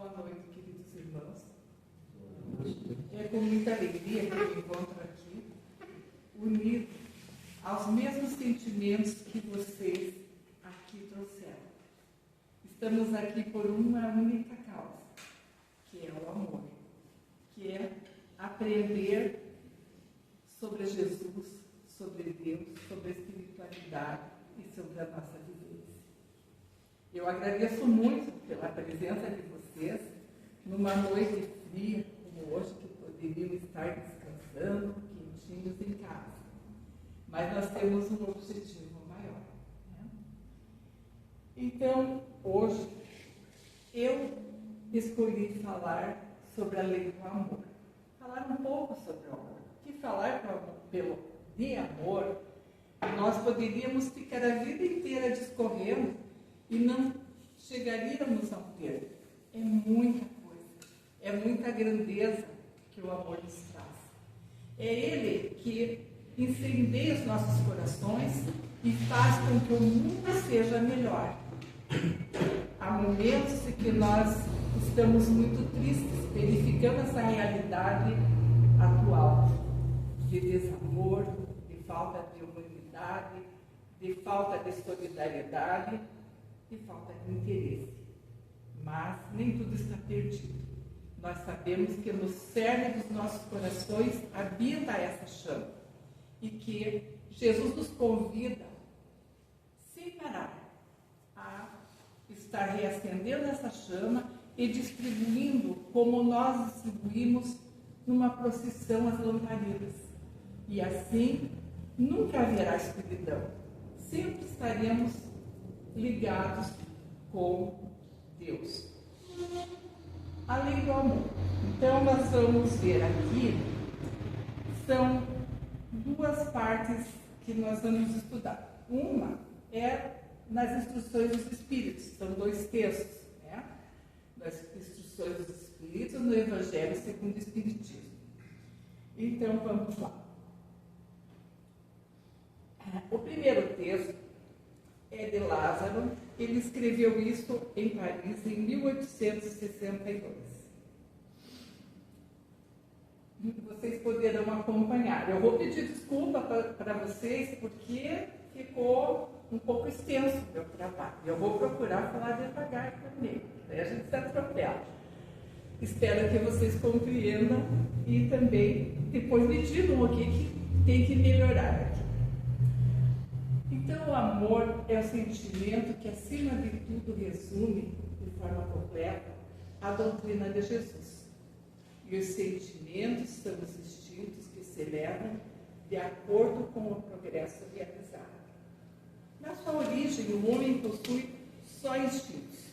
Boa noite, queridos irmãos. É com muita alegria que eu me encontro aqui, unido aos mesmos sentimentos que vocês aqui trouxeram. Estamos aqui por uma única causa, que é o amor, que é aprender sobre Jesus, sobre Deus, sobre a espiritualidade e sobre a nossa vivência. Eu agradeço muito pela presença de vocês numa noite fria como hoje, que poderiam estar descansando, quentinhos em casa. Mas nós temos um objetivo maior, né? Então, hoje, eu escolhi falar sobre a lei do amor. Falar um pouco sobre o amor. Que falar de amor, nós poderíamos ficar a vida inteira discorrendo e não chegaríamos a um termo. É muita coisa, é muita grandeza que o amor nos traz. É ele que incendeia os nossos corações e faz com que o mundo seja melhor. Há momentos em que nós estamos muito tristes, verificando essa realidade atual de desamor, de falta de humanidade, de falta de solidariedade, de falta de interesse. Mas nem tudo está perdido. Nós sabemos que no cerne dos nossos corações habita essa chama e que Jesus nos convida, sem parar, a estar reacendendo essa chama e distribuindo como nós distribuímos numa procissão as lamparinas. E assim nunca haverá escuridão. Sempre estaremos ligados com Deus. A lei do amor. Então nós vamos ver aqui, são duas partes que nós vamos estudar. Uma é nas instruções dos Espíritos, são dois textos, né? Das instruções dos Espíritos no Evangelho segundo o Espiritismo. Então vamos lá. O primeiro texto é de Lázaro. Ele escreveu isso em Paris em 1862. Vocês poderão acompanhar. Eu vou pedir desculpa para vocês porque ficou um pouco extenso o meu trabalho. Eu vou procurar falar devagar também, daí a gente se atropela. Espero que vocês compreendam e também depois me digam o que tem que melhorar aqui. Então, o amor é o sentimento que, acima de tudo, resume, de forma completa, a doutrina de Jesus. E os sentimentos são os instintos que se elevam de acordo com o progresso realizado. Na sua origem, o homem possui só instintos.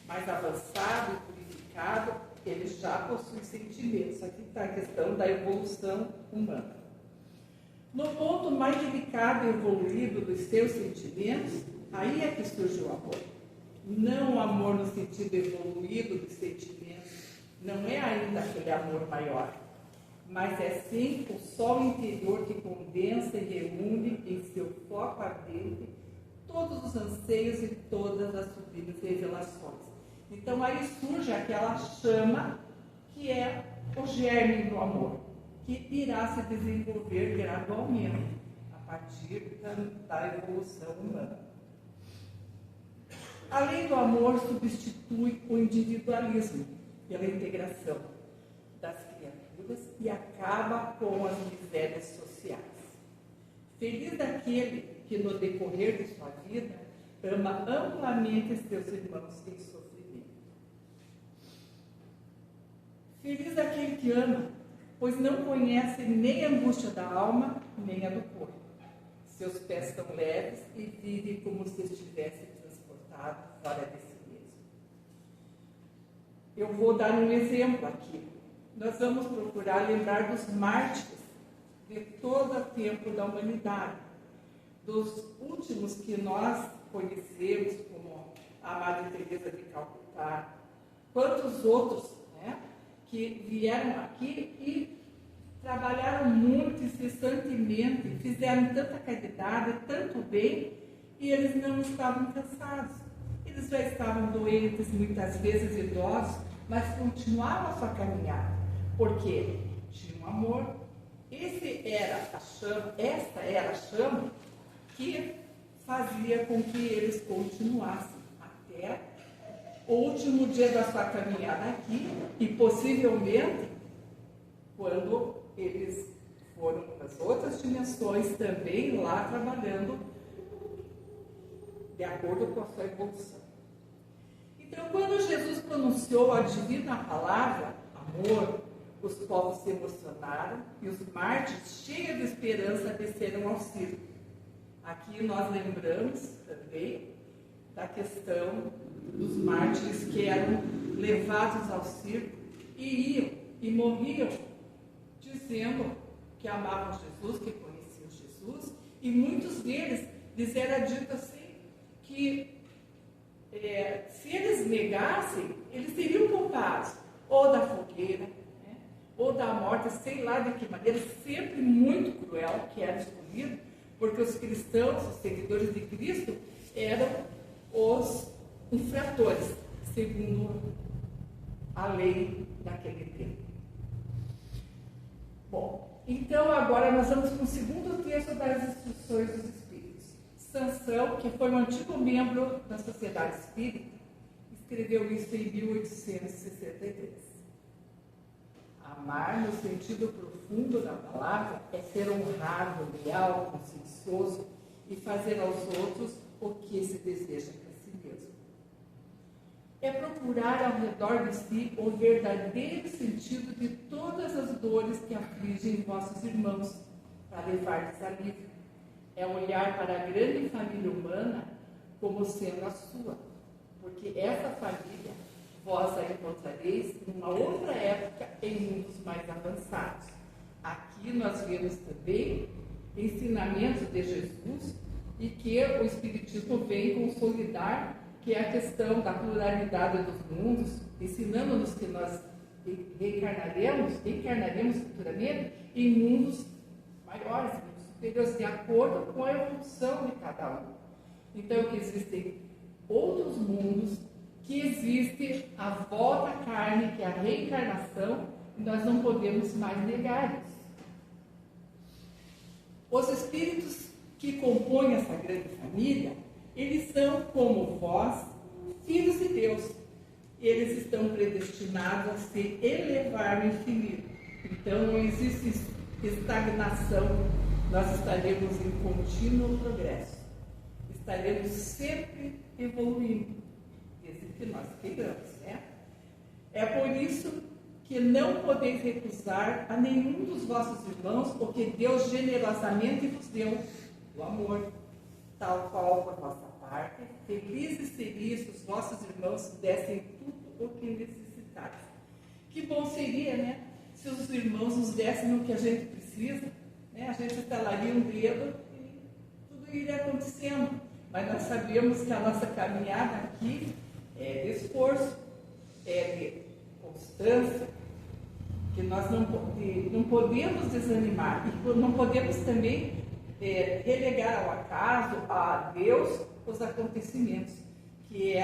Mais avançado e purificado, ele já possui sentimentos. Aqui está a questão da evolução humana. No ponto mais delicado e evoluído dos seus sentimentos, aí é que surge o amor. Não o amor no sentido evoluído dos sentimentos, não é ainda aquele amor maior, mas é sim o sol interior que condensa e reúne em seu foco ardente todos os anseios e todas as sublimes revelações. Então aí surge aquela chama que é o germe do amor, que irá se desenvolver gradualmente a partir da evolução humana. A lei do amor substitui o individualismo pela integração das criaturas e acaba com as misérias sociais. Feliz daquele que no decorrer de sua vida ama amplamente seus irmãos em sofrimento. Feliz daquele que ama, pois não conhece nem a angústia da alma, nem a do corpo. Seus pés são leves e vive como se estivesse transportado fora de si mesmo. Eu vou dar um exemplo aqui. Nós vamos procurar lembrar dos mártires de todo o tempo da humanidade, dos últimos que nós conhecemos, como a Madre Teresa de Calcutá, quantos outros, né, que vieram aqui e trabalharam muito incessantemente, fizeram tanta caridade, tanto bem, e eles não estavam cansados. Eles já estavam doentes, muitas vezes idosos, mas continuaram a sua caminhada, porque tinham amor. Esta era a chama que fazia com que eles continuassem até o último dia da sua caminhada aqui, e possivelmente quando eles foram para as outras dimensões também lá trabalhando de acordo com a sua evolução. Então, quando Jesus pronunciou a divina palavra, amor, os povos se emocionaram e os mártires, cheios de esperança, desceram ao circo. Aqui nós lembramos também da questão dos mártires que eram levados ao circo e iam e morriam dizendo que amavam Jesus, que conheciam Jesus, e muitos deles lhes era dito assim, que se eles negassem, eles seriam culpados ou da fogueira, né, ou da morte, sei lá de que maneira, sempre muito cruel que era escolhido, porque os cristãos, os seguidores de Cristo, eram os infratores, segundo a lei daquele tempo. Bom, então agora nós vamos para o segundo texto das instruções dos Espíritos. Sansão, que foi um antigo membro da Sociedade Espírita, escreveu isso em 1863. Amar, no sentido profundo da palavra, é ser honrado, leal, consciencioso e fazer aos outros o que se deseja para si mesmo. É procurar ao redor de si o verdadeiro sentido de todas as dores que afligem vossos irmãos, para levar-lhes alívio. É olhar para a grande família humana como sendo a sua, porque essa família vós a encontrareis numa outra época em mundos mais avançados. Aqui nós vemos também ensinamentos de Jesus e que o Espiritismo vem consolidar, que é a questão da pluralidade dos mundos, ensinando-nos que nós reencarnaremos futuramente em mundos maiores, mundos superiores, de acordo com a evolução de cada um. Então, que existem outros mundos, que existe a volta à carne, que é a reencarnação, e nós não podemos mais negar isso. Os espíritos que compõem essa grande família, eles são, como vós, filhos de Deus. Eles estão predestinados a se elevar no infinito. Então, não existe estagnação. Nós estaremos em contínuo progresso. Estaremos sempre evoluindo, desde que nós queiramos, né? É por isso que não podeis recusar a nenhum dos vossos irmãos o que Deus generosamente vos deu, o amor, tal qual por vossa parte. Felizes seriam se os vossos irmãos dessem tudo o que necessitassem. Que bom seria, né? Se os irmãos nos dessem o que a gente precisa, né? A gente estalaria um dedo e tudo iria acontecendo. Mas nós sabemos que a nossa caminhada aqui é de esforço, é de constância, que nós não podemos desanimar e não podemos também relegar ao acaso, a Deus, os acontecimentos, que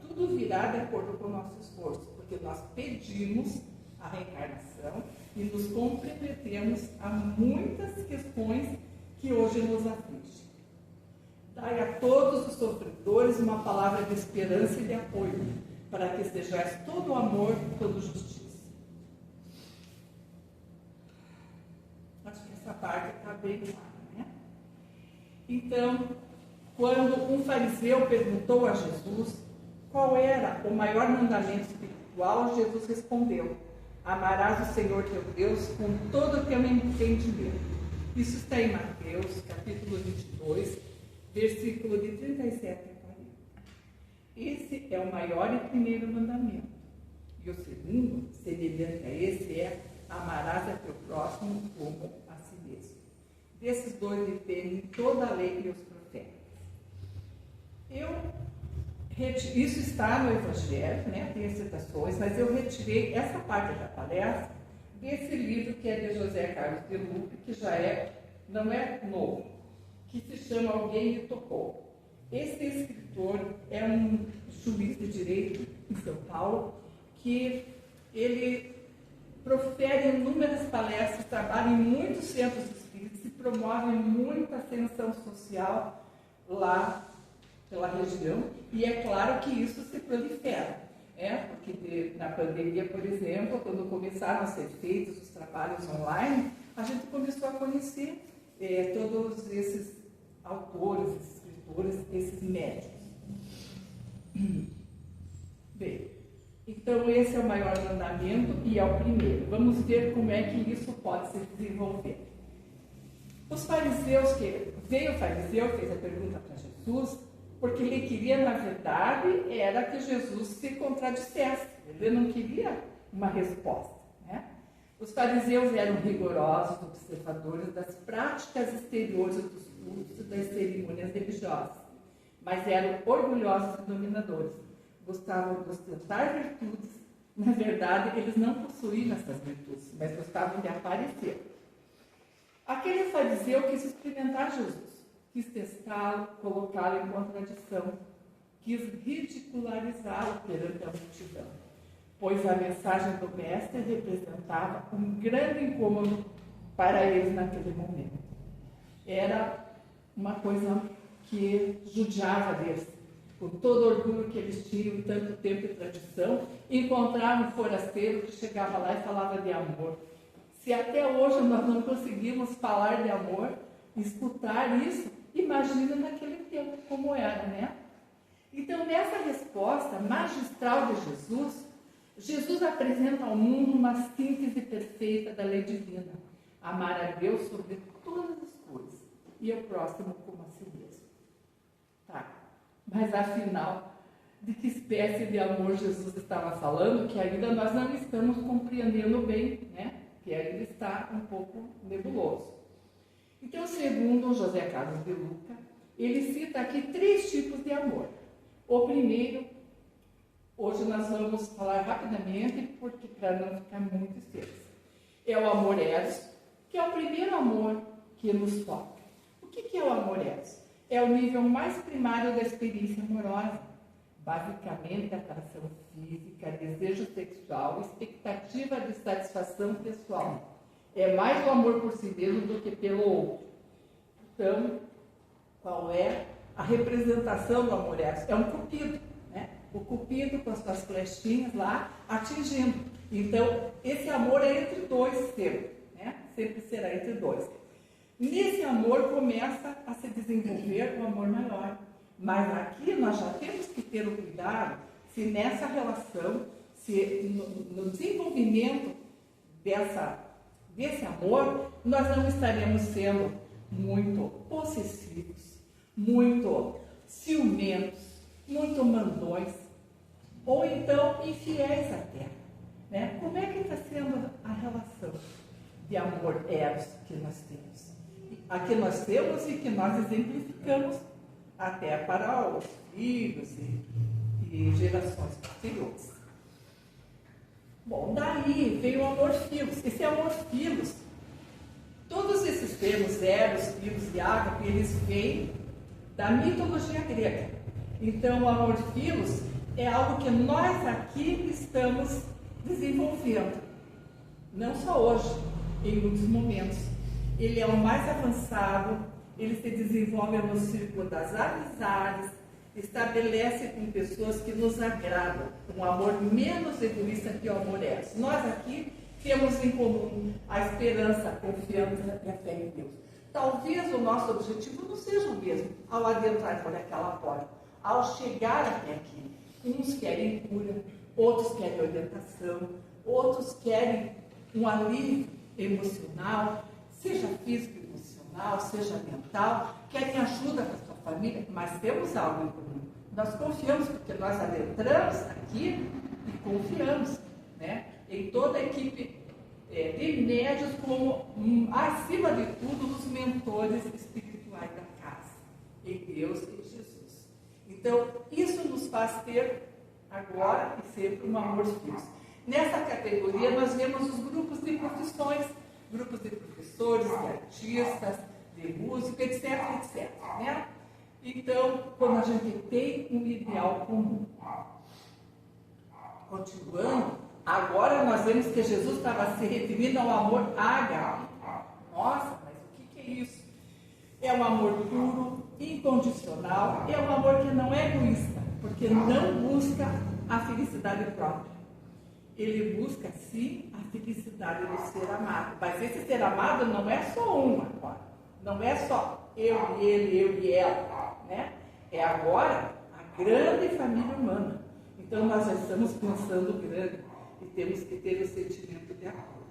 tudo virá de acordo com o nosso esforço, porque nós pedimos a reencarnação e nos comprometemos a muitas questões que hoje nos afligem. Dai a todos os sofredores uma palavra de esperança e de apoio, para que sejais todo amor e toda justiça. Acho que essa parte está bem clara, né? Então, quando um fariseu perguntou a Jesus qual era o maior mandamento espiritual, Jesus respondeu: amarás o Senhor teu Deus com todo o teu entendimento. Isso está em Mateus, capítulo 22, versículo de 37 a 40. Esse é o maior e primeiro mandamento. E o segundo, semelhante a esse, é: amarás a teu próximo como a si mesmo. Desses dois dependem toda a lei e os profetas. Isso está no Evangelho, né? Tem as citações, mas eu retirei essa parte da palestra desse livro que é de José Carlos de Lupe, que não é novo, que se chama Alguém Me Tocou. Esse escritor é um juiz de direito em São Paulo, que ele profere inúmeras palestras, trabalha em muitos centros espíritas e promove muita ascensão social lá pela região, e é claro que isso se prolifera, porque na pandemia, por exemplo, quando começaram a ser feitos os trabalhos online, a gente começou a conhecer todos esses autores, escritores, esses médicos. Bem, então esse é o maior mandamento e é o primeiro. Vamos ver como é que isso pode se desenvolver. Os fariseus, veio o fariseu, fez a pergunta para Jesus, porque ele queria, na verdade, era que Jesus se contradissesse. Ele não queria uma resposta, né? Os fariseus eram rigorosos, observadores das práticas exteriores dos cultos e das cerimônias religiosas, mas eram orgulhosos e dominadores. Gostavam de ostentar virtudes. Na verdade, eles não possuíam essas virtudes, mas gostavam de aparecer. Aquele fariseu quis experimentar Jesus, quis testá-lo, colocá-lo em contradição, quis ridicularizá-lo perante a multidão, pois a mensagem do Mestre representava um grande incômodo para eles naquele momento. Era uma coisa que judiava deles, com todo o orgulho que eles tinham, tanto tempo e tradição, encontrar um forasteiro que chegava lá e falava de amor. Se até hoje nós não conseguimos falar de amor, escutar isso, imagina naquele tempo como era, né? Então, nessa resposta magistral de Jesus, Jesus apresenta ao mundo uma síntese perfeita da lei divina. Amar a Deus sobre todas as coisas e ao próximo como a si mesmo. Tá, mas afinal, de que espécie de amor Jesus estava falando, que ainda nós não estamos compreendendo bem, né? Que ainda está um pouco nebuloso. Então, segundo José Carlos de Luca, ele cita aqui 3 tipos de amor. O primeiro, hoje nós vamos falar rapidamente, porque para não ficar muito extenso, é o amor eros, que é o primeiro amor que nos toca. O que é o amor eros? É o nível mais primário da experiência amorosa. Basicamente, atração física, desejo sexual, expectativa de satisfação pessoal. É mais o amor por si mesmo do que pelo outro. Então, qual é a representação do amor eros? É um cupido, né? O cupido com as suas flechinhas lá, atingindo. Então, esse amor é entre dois sempre, né? Sempre será entre dois. Nesse amor começa a se desenvolver o amor maior. Mas aqui nós já temos que ter o cuidado se nessa relação, se no desenvolvimento desse amor, nós não estaremos sendo muito possessivos, muito ciumentos, muito mandões, ou então infiéis até. Né? Como é que está sendo a relação de amor eros que nós temos? A que nós temos e que nós exemplificamos até para os filhos e gerações posteriores. Bom, daí veio o amor filos. Esse amor filos, todos esses termos, eros, filos e ágape, eles vêm da mitologia grega. Então, o amor filos é algo que nós aqui estamos desenvolvendo. Não só hoje, em muitos momentos. Ele é o mais avançado, ele se desenvolve no círculo das amizades, estabelece com pessoas que nos agradam, um amor menos egoísta que o amor eros. Nós aqui temos em comum a esperança, a confiança e a fé em Deus. Talvez o nosso objetivo não seja o mesmo ao adentrar por aquela porta, ao chegar até aqui. Uns querem cura, outros querem orientação, outros querem um alívio emocional, seja físico e emocional, seja mental, querem ajuda para a sua família, mas temos algo em comum. Nós confiamos, porque nós adentramos aqui e confiamos, né, em toda a equipe de médios, como, acima de tudo, os mentores espirituais da casa, em Deus e em Jesus. Então, isso nos faz ter, agora e sempre, um amor filos. Nessa categoria, nós vemos os grupos de profissões, grupos de professores, de artistas, de música, etc, etc. Né? Então, quando a gente tem um ideal comum, continuando, agora nós vemos que Jesus estava se referindo ao amor ágape. Nossa, mas o que é isso? É um amor puro, incondicional, é um amor que não é egoísta, porque não busca a felicidade própria. Ele busca, sim, a felicidade do ser amado. Mas esse ser amado não é só um agora. Não é só eu e ele, eu e ela, né? É agora a grande família humana. Então nós já estamos pensando grande e temos que ter o sentimento de acordo.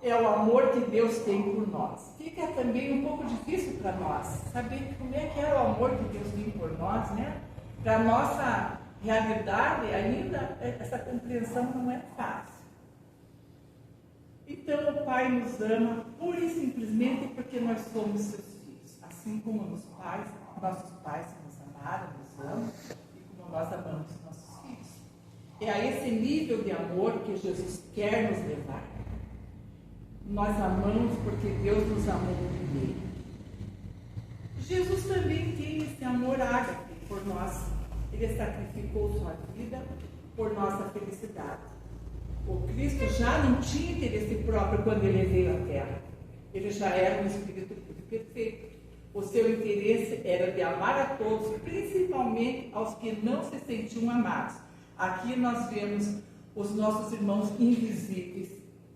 É o amor que Deus tem por nós. Fica também um pouco difícil para nós saber como é que é o amor que Deus tem por nós, né? Para a nossa realidade, ainda essa compreensão não é fácil. Então o Pai nos ama pura e simplesmente porque nós somos seus filhos. Assim como nossos pais nos amaram, nos amam, e como nós amamos nossos filhos. É a esse nível de amor que Jesus quer nos levar. Nós amamos porque Deus nos amou primeiro. Jesus também tem esse amor ágape por nós. Ele sacrificou sua vida por nossa felicidade. O Cristo já não tinha interesse próprio quando ele veio à Terra. Ele já era um Espírito puro e perfeito. O seu interesse era de amar a todos, principalmente aos que não se sentiam amados. Aqui nós vemos os nossos irmãos invisíveis,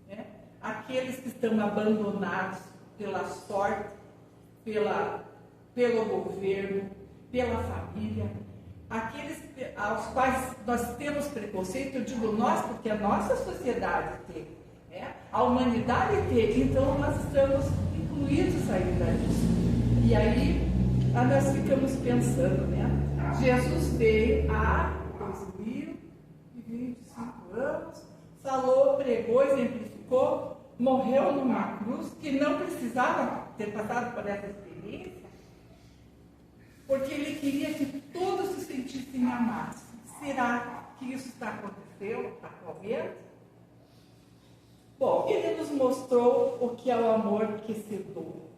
né? Aqueles que estão abandonados pela sorte, pelo governo, pela família, aqueles aos quais nós temos preconceito. Eu digo nós porque a nossa sociedade tem, né? A humanidade tem, então nós estamos incluídos ainda nisso. E aí nós ficamos pensando, né? Jesus veio há 2025 anos, falou, pregou, exemplificou, morreu numa cruz que não precisava ter passado por essa experiência, porque ele queria que todos se sentissem amados. Será que isso está acontecendo atualmente? Bom, ele nos mostrou o que é o amor que se doa,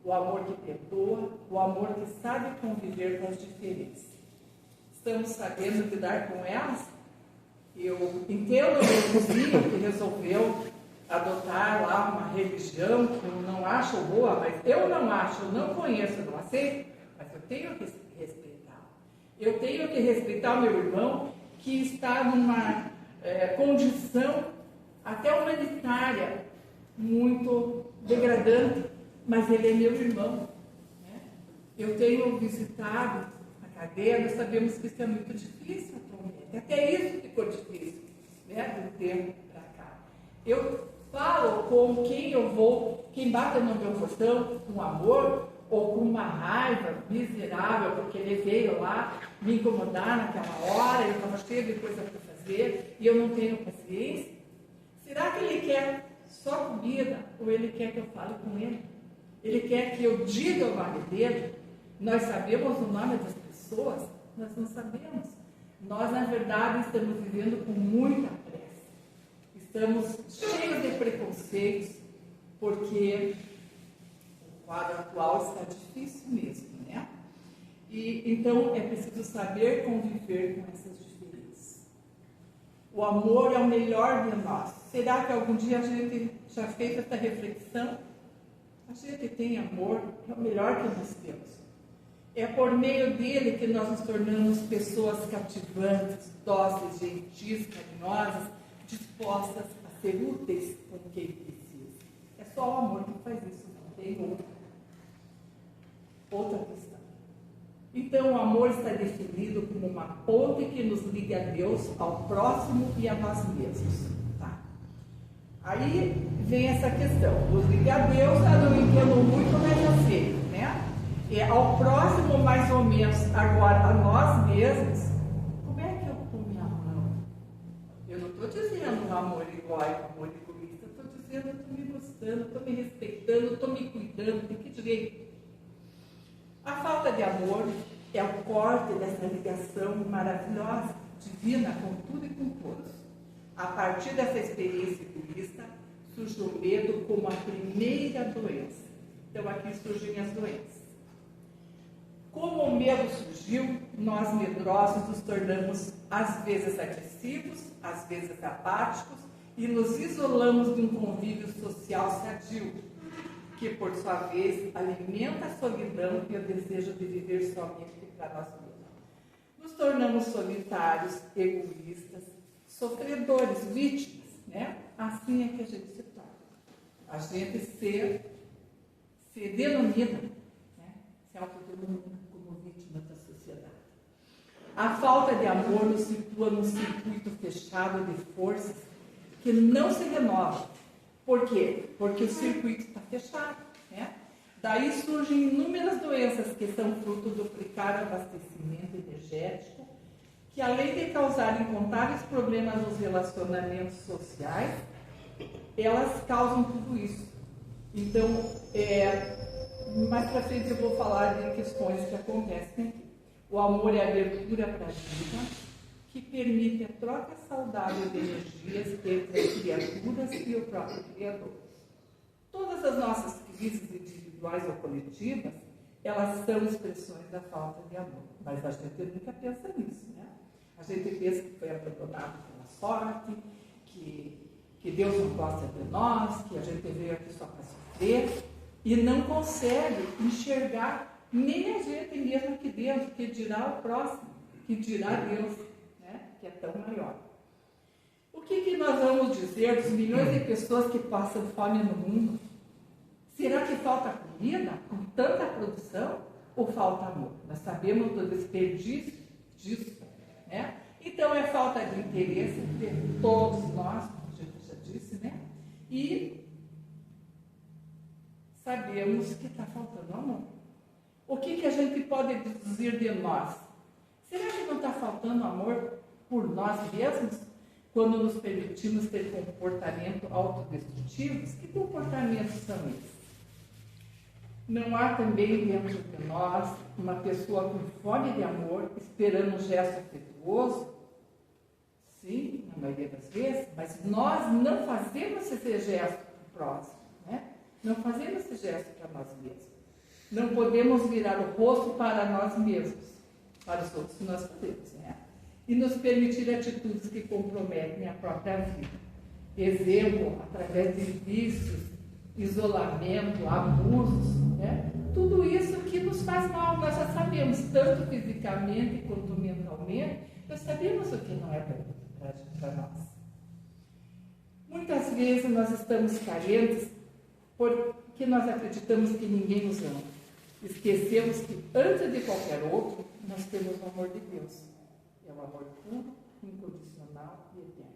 o amor que perdoa, o amor que sabe conviver com as diferenças. Estamos sabendo lidar com elas? Eu entendo o meu vizinho que resolveu adotar lá uma religião que eu não acho boa, mas eu não acho, eu não conheço, eu não aceito, mas eu tenho que respeitar. Eu tenho que respeitar o meu irmão que está numa condição até humanitária muito degradante, mas ele é meu irmão, né? Eu tenho visitado a cadeia, nós sabemos que isso é muito difícil atualmente, até isso ficou difícil, né, de um tempo para cá. Eu falo com quem eu vou, quem bate no meu portão com amor ou com uma raiva miserável, porque ele veio lá me incomodar naquela hora, eu estava cheio de coisa para fazer e eu não tenho paciência. Será que ele quer só comida ou ele quer que eu fale com ele? Ele quer que eu diga o nome dele? Nós sabemos o nome das pessoas? Nós não sabemos. Nós, na verdade, estamos vivendo com muita pressa. Estamos cheios de preconceitos, porque o quadro atual está difícil mesmo, né? E então é preciso saber conviver com essas diferenças. O amor é o melhor de nós. Será que algum dia a gente já fez essa reflexão? A gente tem amor, é o melhor que nós temos. É por meio dele que nós nos tornamos pessoas cativantes, dóceis, gentis, carinhosas, dispostas a ser úteis com quem precisa. É só o amor que faz isso, não tem outra questão. Então o amor está definido como uma ponte que nos liga a Deus, ao próximo e a nós mesmos. Tá? Aí vem essa questão, nos liga a Deus, eu não entendo muito, mas eu sei, né? É ao próximo mais ou menos, agora a nós mesmos, como é que eu estou me amando? Eu não estou dizendo um amor igual, amor egoísta, eu estou dizendo eu estou me gostando, estou me respeitando, estou me cuidando, de que jeito? A falta de amor é o corte dessa ligação maravilhosa, divina, com tudo e com todos. A partir dessa experiência egoísta, surge o medo como a primeira doença. Então aqui surgem as doenças. Como o medo surgiu, nós medrosos nos tornamos às vezes agressivos, às vezes apáticos, e nos isolamos de um convívio social sadio, que, por sua vez, alimenta a solidão e o desejo de viver somente para nós mesmos. Nos tornamos solitários, egoístas, sofredores, vítimas, né? Assim é que a gente se torna. A gente se denomina, né? Se autodenomina como vítima da sociedade. A falta de amor nos situa num circuito fechado de forças que não se renova. Por quê? Porque o circuito está fechado, né? Daí surgem inúmeras doenças que são fruto do precário abastecimento energético, que além de causar incontáveis problemas nos relacionamentos sociais, elas causam tudo isso. Então, mais para frente eu vou falar de questões que acontecem aqui. O amor é a abertura para a vida, que permite a troca saudável de energias entre as criaturas e o próprio Criador. Todas as nossas crises individuais ou coletivas, elas são expressões da falta de amor. Mas a gente nunca pensa nisso, né? A gente pensa que foi abandonado pela sorte, que Deus não gosta de nós, que a gente veio aqui só para sofrer, e não consegue enxergar nem a gente mesmo aqui dentro, que dirá o próximo, que dirá Deus, né? Que é tão maior. O que nós vamos dizer dos milhões de pessoas que passam fome no mundo? Será que falta comida com tanta produção ou falta amor? Nós sabemos do desperdício disso, né? Então é falta de interesse de todos nós, como a gente já disse, né? E sabemos que está faltando amor. O que a gente pode dizer de nós? Será que não está faltando amor por nós mesmos? Quando nos permitimos ter comportamentos autodestrutivos, que comportamentos são esses? Não há também dentro de nós uma pessoa com fome de amor, esperando um gesto afetuoso? Sim, na maioria das vezes, mas nós não fazemos esse gesto para o próximo, né? Não fazemos esse gesto para nós mesmos. Não podemos virar o rosto para nós mesmos, para os outros que nós podemos, né? E nos permitir atitudes que comprometem a própria vida. Exemplo, através de vícios, isolamento, abusos, né? Tudo isso que nos faz mal, nós já sabemos, tanto fisicamente quanto mentalmente, nós sabemos o que não é bom para nós. Muitas vezes nós estamos carentes porque nós acreditamos que ninguém nos ama. Esquecemos que antes de qualquer outro, nós temos o amor de Deus. É o amor puro, incondicional e eterno.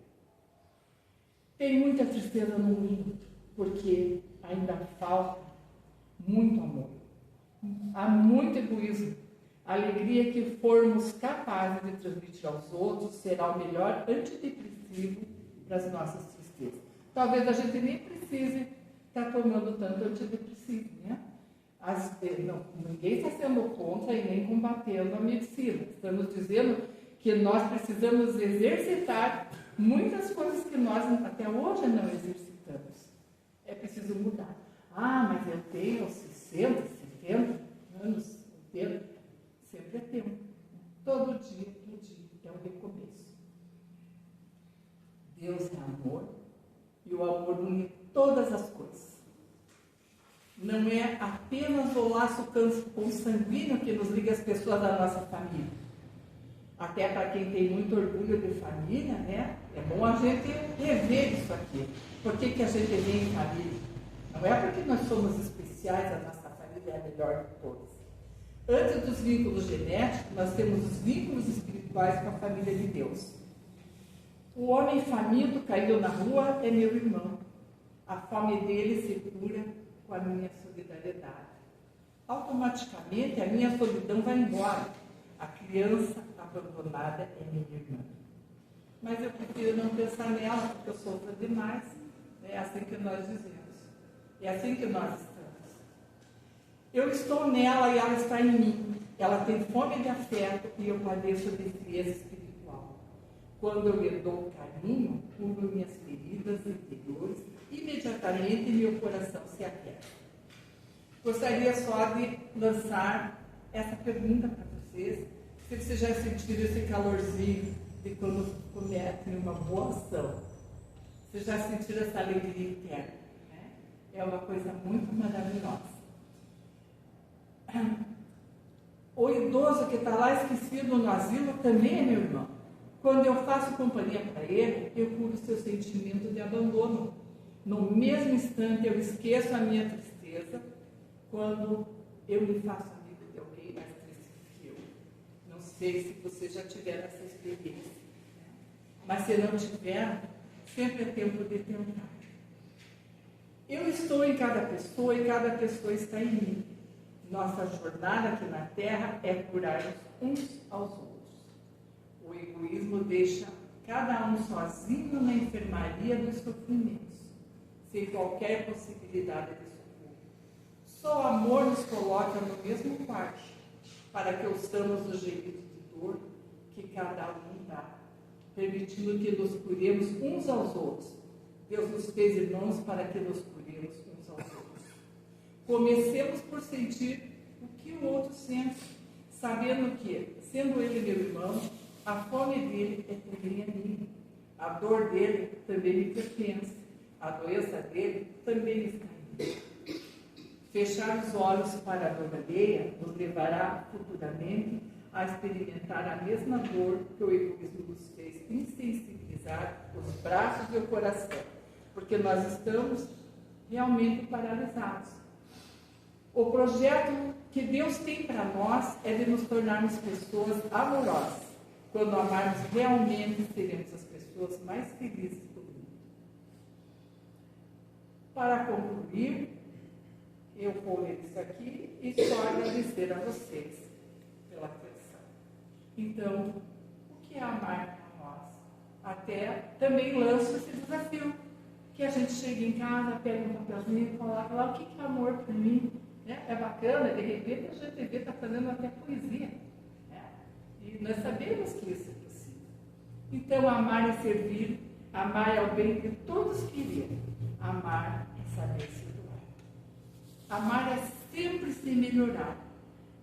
Tem muita tristeza no mundo, porque ainda falta muito amor. Há muito egoísmo. A alegria que formos capazes de transmitir aos outros será o melhor antidepressivo para as nossas tristezas. Talvez a gente nem precise estar tomando tanto antidepressivo, né? Ninguém está sendo contra e nem combatendo a medicina. Estamos dizendo que nós precisamos exercitar muitas coisas que nós até hoje não exercitamos. É preciso mudar. Ah, mas eu tenho 60, 70 anos, 80. Sempre é tempo. Todo dia é um recomeço. Deus é amor e o amor une todas as coisas. Não é apenas o laço consanguíneo que nos liga as pessoas da nossa família. Até para quem tem muito orgulho de família, né? É bom a gente rever isso aqui. Por que a gente vem em família? Não é porque nós somos especiais, a nossa família é a melhor de todas. Antes dos vínculos genéticos, nós temos os vínculos espirituais com a família de Deus. O homem faminto caído na rua é meu irmão. A fome dele se cura com a minha solidariedade. Automaticamente a minha solidão vai embora. A criança abandonada é minha irmã. Mas eu prefiro não pensar nela, porque eu sofro demais. É assim que nós dizemos. É assim que nós estamos. Eu estou nela e ela está em mim. Ela tem fome de afeto e eu padeço de frieza espiritual. Quando eu lhe dou carinho, cubro minhas feridas interiores, imediatamente meu coração se aquieta. Gostaria só de lançar essa pergunta para vocês. Se vocês já sentiram esse calorzinho de quando cometem uma boa ação. Vocês já sentiram essa alegria interna, né? É uma coisa muito maravilhosa. O idoso que está lá esquecido no asilo também é meu irmão. Quando eu faço companhia para ele, eu curo seu sentimento de abandono. No mesmo instante, eu esqueço a minha tristeza quando eu me faço amigo de alguém mais triste que eu. Não sei se vocês já tiveram essa experiência, né? Mas se não tiver, sempre é tempo de tentar. Eu estou em cada pessoa e cada pessoa está em mim. Nossa jornada aqui na Terra é curar uns aos outros. O egoísmo deixa cada um sozinho na enfermaria dos sofrimentos, sem qualquer possibilidade de socorro. Só o amor nos coloca no mesmo quarto, para que ouçamos o gemido de dor que cada um dá, permitindo que nos curemos uns aos outros. Deus nos fez irmãos para que nos curemos uns aos outros. Comecemos por sentir o que o outro sente, sabendo que, sendo ele meu irmão, a fome dele é também a minha. A dor dele também me pertence. A doença dele também está em mim. Fechar os olhos para a dor alheia nos levará futuramente a experimentar a mesma dor que o egoísmo nos fez insensibilizar os braços e o coração, porque nós estamos realmente paralisados. O projeto que Deus tem para nós é de nos tornarmos pessoas amorosas. Quando amarmos realmente, seremos as pessoas mais felizes do mundo. Para concluir, eu vou ler isso aqui e só agradecer a vocês pela atenção. Então, o que é amar para nós? Até também lanço esse desafio, que a gente chega em casa, pega um papelzinho e coloca lá o que é amor para mim. É bacana, de repente a gente vê está fazendo até poesia. E nós sabemos que isso é possível. Então, amar é servir, amar é o bem que todos queriam. Amar é saber se doar. Amar é sempre se melhorar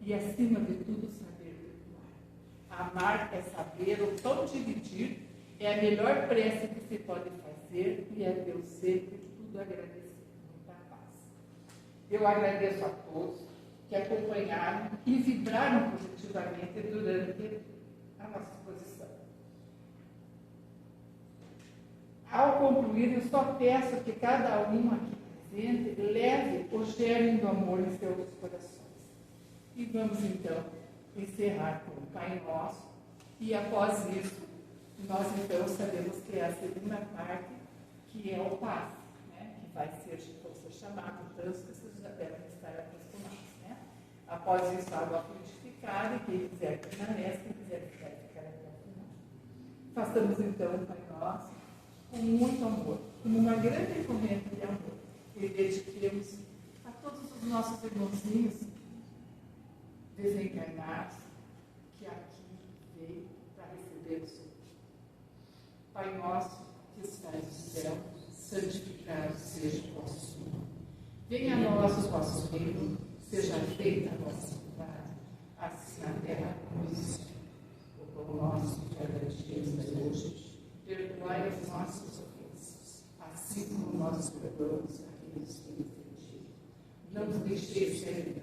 e, acima de tudo, saber perdoar. Amar é saber o pão dividir, é a melhor prece que se pode fazer e é Deus sempre tudo agradecer. Muita paz. Eu agradeço a todos que acompanharam e vibraram positivamente durante a nossa exposição. Ao concluir, eu só peço que cada um aqui presente leve o germe do amor em seus corações. E vamos então encerrar com o Pai Nosso, e após isso, nós então sabemos que é a segunda parte, que é o passe, né? Que vai ser chamado, tanto que vocês já devem estar acostumados. Após isso, a água frutificada, e quem quiser permanece, quem quiser ficar até o final. Façamos então o Pai Nosso com muito amor, com uma grande corrente de amor, e dediquemos a todos os nossos irmãozinhos desencarnados que aqui veio para receber o seu. Pai Nosso que estás no céu, santificado seja o vosso nome. Venha a nós o vosso reino. Seja feita a vossa vontade, assim na terra como no céu. O pão nosso de cada dia nos dai hoje, perdoai as nossas ofensas, assim como nós perdoamos a quem nos tem ofendido. Não nos deixeis cair